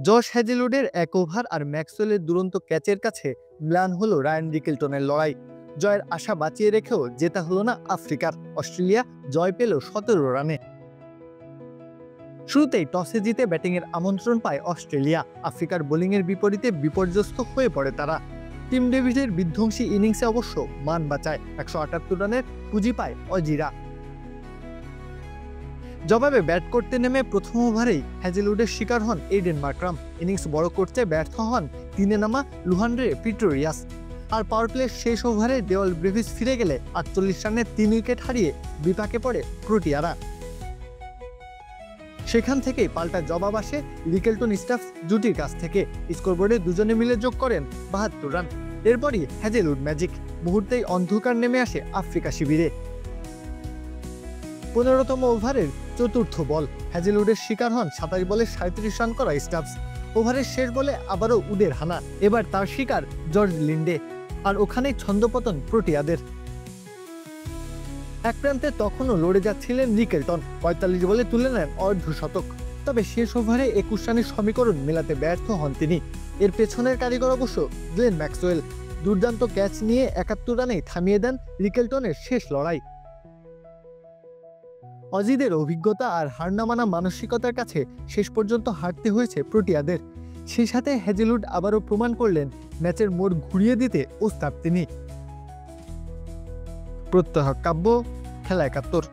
Josh হ্যাজেলউডের এক over আর ম্যাক্সওয়েলের দুরন্ত ক্যাচের কাছে ম্লান হলো রায়ান রিকেলটনের লড়াই। জয়ের আশা বাঁচিয়ে রেখেও জেতা হলো না আফ্রিকার। অস্ট্রেলিয়া জয় পেল 17 রানে। শুরুতেই টসে জিতে ব্যাটিংয়ের আমন্ত্রণ পায় অস্ট্রেলিয়া। আফ্রিকার বোলিংয়ের বিপরীতে বিপর্যস্ত হয়ে পড়ে তারা। টিম ডেভিডের বিধ্বংসী ইনিংসে অবশ্য মান বাঁচায়। 178 রানের পুঁজি পায় অজিরা। জবাবে ব্যাট করতে নেমে প্রথম ওভারেই হ্যাজেলউডের শিকার হন এইডেন মার্ক্রাম। ইনিংস বড় করতে ব্যর্থ হন তিনে নামা লুহান্ড্রে প্রিটোরিয়াস। আর পাওয়ার প্লের শেষ ওভারে ডেওয়াল ব্রেভিস ফিরে গেলে 48 রানে 3 উইকেট হারিয়ে বিপাকে পড়ে প্রোটিয়ারা। সেখান থেকেই পাল্টা জবাব আসে রিকেলটন স্টাফস জুটির কাছ থেকে। স্কোরবোর্ডে দুজনে মিলে যোগ করেন 72 রান। এরপরই হ্যাজেলউড ম্যাজিক। মুহূর্তেই অন্ধকার নেমে আসে আফ্রিকা শিবিরে। 15তম ওভারের চতুর্থ বল হ্যাজেলউডের শিকার হন 27 বলে 37 রান করা স্টাফস। ওভারের শেষ বলে আবারও উডের হানা। এবার তার শিকার জর্জ লিন্ডে। আর ওখানেই ছন্দপতন প্রোটিয়াদের। এক প্রান্তে তখনও লড়ে যাচ্ছিলেন রিকেলটন। 45 বলে তুলে নেন অর্ধশতক। তবে শেষ ওভারে 21 রানের সমীকরণ মেলাতে ব্যর্থ হন তিনি। এর পেছনের কারিগর অবশ্য গ্লেন ম্যাক্সওয়েল। দুর্দান্ত ক্যাচ নিয়ে 71 রানেই থামিয়ে দেন রিকেলটনের শেষ লড়াই। অজিদের অভিজ্ঞতা আর হার না মানা মানসিকতার কাছে শেষ পর্যন্ত হারতে হয়েছে প্রোটিয়াদের। সেই সাথে হ্যাজেলউড আবারও প্রমাণ করলেন ম্যাচের মোড় ঘুরিয়ে দিতে ওস্তাদ তিনি। প্রত্যহ কাব্য, খেলা 71।